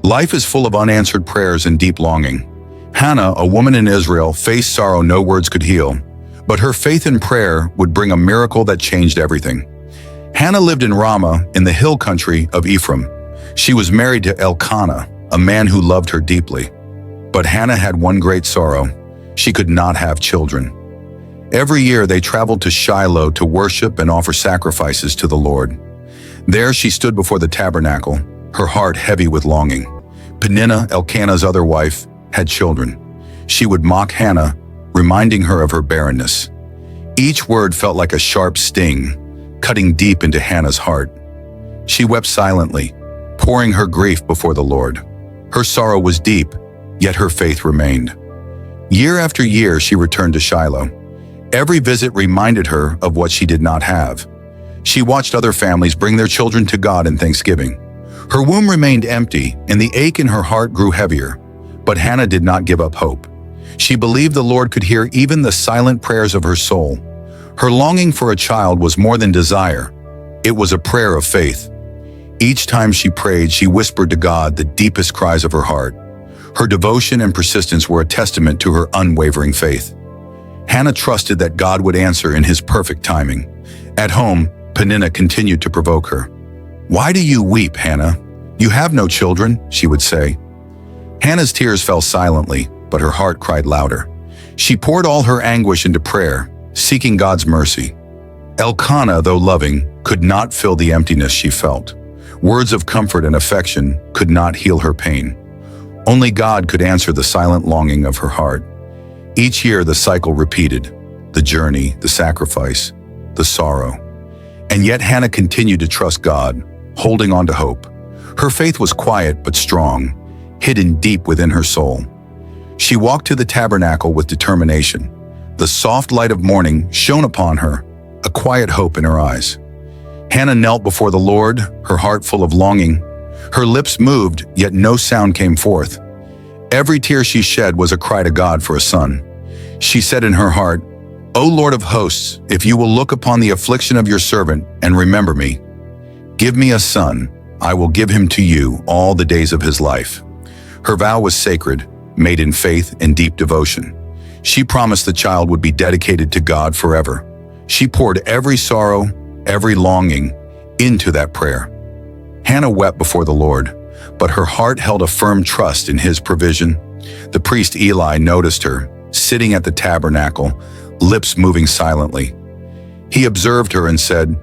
Life is full of unanswered prayers and deep longing. Hannah, a woman in Israel, faced sorrow no words could heal, but her faith in prayer would bring a miracle that changed everything. Hannah lived in Ramah, in the hill country of Ephraim. She was married to Elkanah, a man who loved her deeply. But Hannah had one great sorrow. She could not have children. Every year they traveled to Shiloh to worship and offer sacrifices to the Lord. There she stood before the tabernacle, her heart heavy with longing. Peninnah, Elkanah's other wife, had children. She would mock Hannah, reminding her of her barrenness. Each word felt like a sharp sting, cutting deep into Hannah's heart. She wept silently, pouring her grief before the Lord. Her sorrow was deep, yet her faith remained. Year after year she returned to Shiloh. Every visit reminded her of what she did not have. She watched other families bring their children to God in thanksgiving. Her womb remained empty, and the ache in her heart grew heavier. But Hannah did not give up hope. She believed the Lord could hear even the silent prayers of her soul. Her longing for a child was more than desire. It was a prayer of faith. Each time she prayed, she whispered to God the deepest cries of her heart. Her devotion and persistence were a testament to her unwavering faith. Hannah trusted that God would answer in His perfect timing. At home, Peninnah continued to provoke her. "Why do you weep, Hannah? You have no children," she would say. Hannah's tears fell silently, but her heart cried louder. She poured all her anguish into prayer, seeking God's mercy. Elkanah, though loving, could not fill the emptiness she felt. Words of comfort and affection could not heal her pain. Only God could answer the silent longing of her heart. Each year the cycle repeated, the journey, the sacrifice, the sorrow. And yet Hannah continued to trust God, holding on to hope. Her faith was quiet but strong, hidden deep within her soul. She walked to the tabernacle with determination. The soft light of morning shone upon her, a quiet hope in her eyes. Hannah knelt before the Lord, her heart full of longing. Her lips moved, yet no sound came forth. Every tear she shed was a cry to God for a son. She said in her heart, "O Lord of hosts, if you will look upon the affliction of your servant and remember me, give me a son. I will give him to you all the days of his life." Her vow was sacred, made in faith and deep devotion. She promised the child would be dedicated to God forever. She poured every sorrow, every longing into that prayer. Hannah wept before the Lord, but her heart held a firm trust in His provision. The priest Eli noticed her, sitting at the tabernacle, lips moving silently. He observed her and said,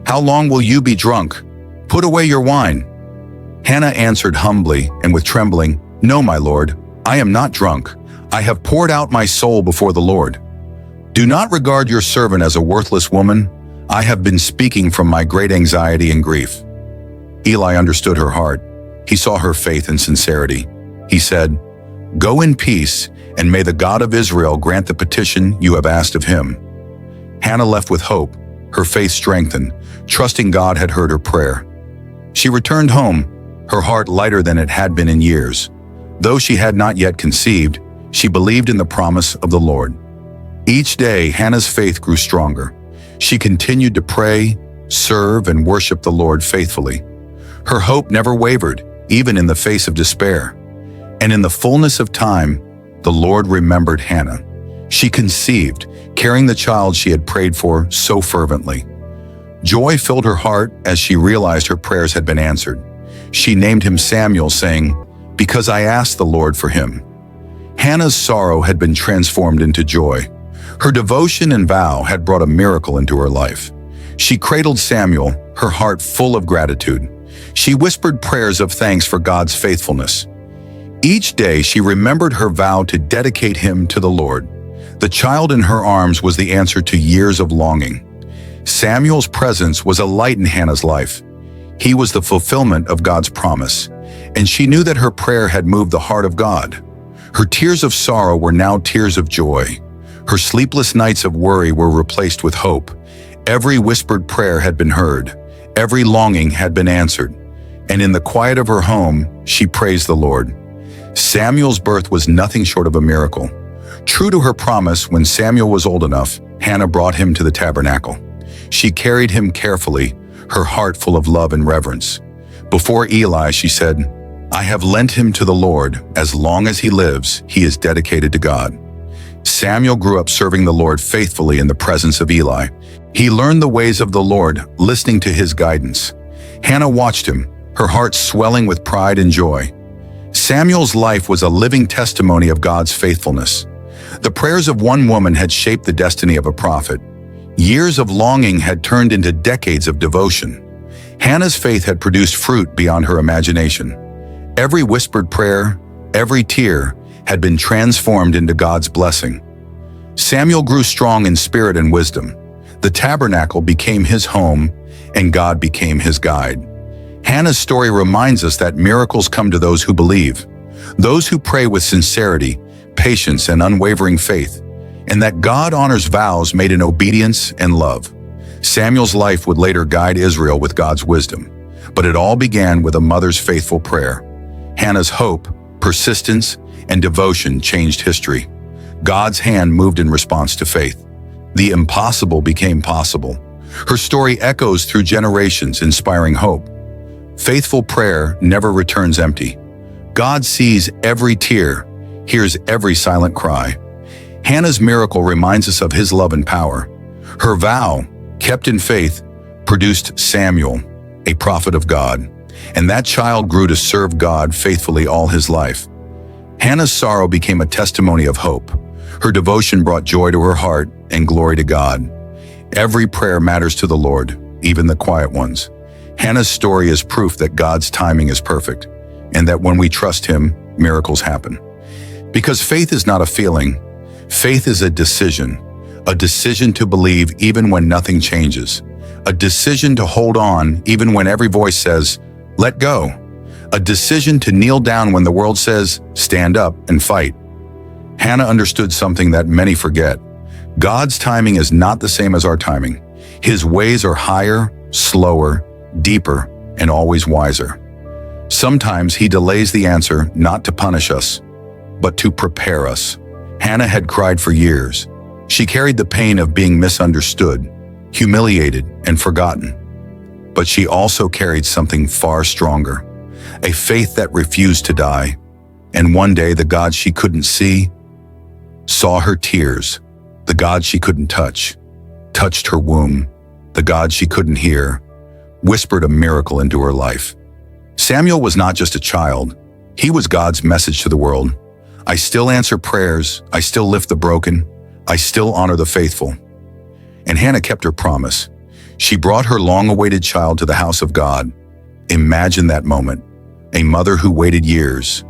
"How long will you be drunk? Put away your wine." Hannah answered humbly and with trembling, "No, my Lord, I am not drunk. I have poured out my soul before the Lord. Do not regard your servant as a worthless woman. I have been speaking from my great anxiety and grief." Eli understood her heart. He saw her faith and sincerity. He said, "Go in peace, and may the God of Israel grant the petition you have asked of Him." Hannah left with hope, her faith strengthened, trusting God had heard her prayer. She returned home, her heart lighter than it had been in years. Though she had not yet conceived, she believed in the promise of the Lord. Each day, Hannah's faith grew stronger. She continued to pray, serve, and worship the Lord faithfully. Her hope never wavered, even in the face of despair. And in the fullness of time, the Lord remembered Hannah. She conceived, carrying the child she had prayed for so fervently. Joy filled her heart as she realized her prayers had been answered. She named him Samuel, saying, "Because I asked the Lord for him." Hannah's sorrow had been transformed into joy. Her devotion and vow had brought a miracle into her life. She cradled Samuel, her heart full of gratitude. She whispered prayers of thanks for God's faithfulness. Each day she remembered her vow to dedicate him to the Lord. The child in her arms was the answer to years of longing. Samuel's presence was a light in Hannah's life. He was the fulfillment of God's promise, and she knew that her prayer had moved the heart of God. Her tears of sorrow were now tears of joy. Her sleepless nights of worry were replaced with hope. Every whispered prayer had been heard. Every longing had been answered. And in the quiet of her home, she praised the Lord. Samuel's birth was nothing short of a miracle. True to her promise, when Samuel was old enough, Hannah brought him to the tabernacle. She carried him carefully, her heart full of love and reverence. Before Eli, she said, I have lent him to the Lord. As long as he lives, he is dedicated to God. Samuel grew up serving the Lord faithfully in the presence of Eli. He learned the ways of the Lord, listening to his guidance. Hannah watched him, her heart swelling with pride and joy. Samuel's life was a living testimony of God's faithfulness. The prayers of one woman had shaped the destiny of a prophet. Years of longing had turned into decades of devotion. Hannah's faith had produced fruit beyond her imagination. Every whispered prayer, every tear, had been transformed into God's blessing. Samuel grew strong in spirit and wisdom. The tabernacle became his home, and God became his guide. Hannah's story reminds us that miracles come to those who believe, those who pray with sincerity, patience, and unwavering faith, and that God honors vows made in obedience and love. Samuel's life would later guide Israel with God's wisdom, but it all began with a mother's faithful prayer. Hannah's hope, persistence, and devotion changed history. God's hand moved in response to faith. The impossible became possible. Her story echoes through generations, inspiring hope. Faithful prayer never returns empty. God sees every tear, hears every silent cry. Hannah's miracle reminds us of his love and power. Her vow, kept in faith, produced Samuel, a prophet of God, and that child grew to serve God faithfully all his life. Hannah's sorrow became a testimony of hope. Her devotion brought joy to her heart and glory to God. Every prayer matters to the Lord, even the quiet ones. Hannah's story is proof that God's timing is perfect, and that when we trust him, miracles happen. Because faith is not a feeling, faith is a decision to believe even when nothing changes, a decision to hold on even when every voice says, let go, a decision to kneel down when the world says, stand up and fight. Hannah understood something that many forget. God's timing is not the same as our timing. His ways are higher, slower, deeper, and always wiser. Sometimes he delays the answer not to punish us, but to prepare us. Hannah had cried for years. She carried the pain of being misunderstood, humiliated, and forgotten. But she also carried something far stronger, a faith that refused to die. And one day, the God she couldn't see saw her tears. The God she couldn't touch touched her womb. The God she couldn't hear whispered a miracle into her life. Samuel was not just a child. He was God's message to the world. I still answer prayers. I still lift the broken. I still honor the faithful. And Hannah kept her promise. She brought her long-awaited child to the house of God. Imagine that moment. A mother who waited years.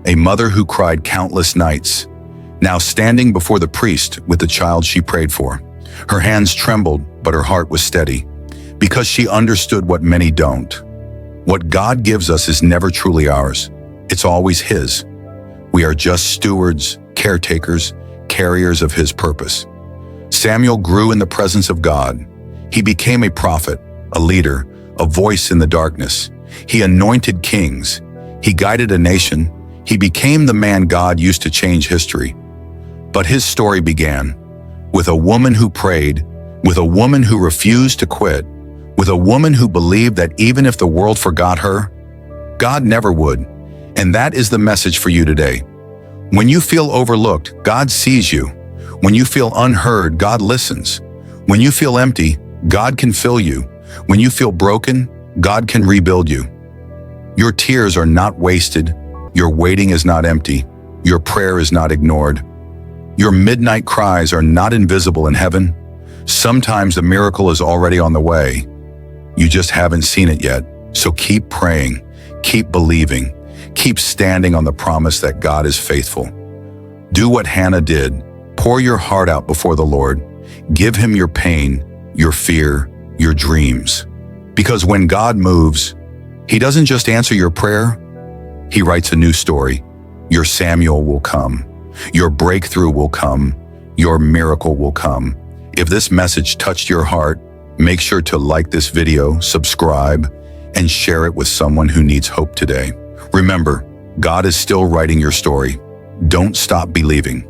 A mother who cried countless nights. Now standing before the priest with the child she prayed for. Her hands trembled, but her heart was steady. Because she understood what many don't. What God gives us is never truly ours. It's always his. We are just stewards, caretakers, carriers of his purpose. Samuel grew in the presence of God. He became a prophet, a leader, a voice in the darkness. He anointed kings. He guided a nation. He became the man God used to change history. But his story began with a woman who prayed, with a woman who refused to quit, with a woman who believed that even if the world forgot her, God never would. And that is the message for you today. When you feel overlooked, God sees you. When you feel unheard, God listens. When you feel empty, God can fill you. When you feel broken, God can rebuild you. Your tears are not wasted. Your waiting is not empty. Your prayer is not ignored. Your midnight cries are not invisible in heaven. Sometimes the miracle is already on the way. You just haven't seen it yet. So keep praying, keep believing, keep standing on the promise that God is faithful. Do what Hannah did. Pour your heart out before the Lord. Give him your pain, your fear, your dreams. Because when God moves, he doesn't just answer your prayer, he writes a new story. Your Samuel will come. Your breakthrough will come. Your miracle will come. If this message touched your heart, make sure to like this video, subscribe, and share it with someone who needs hope today. Remember, God is still writing your story. Don't stop believing.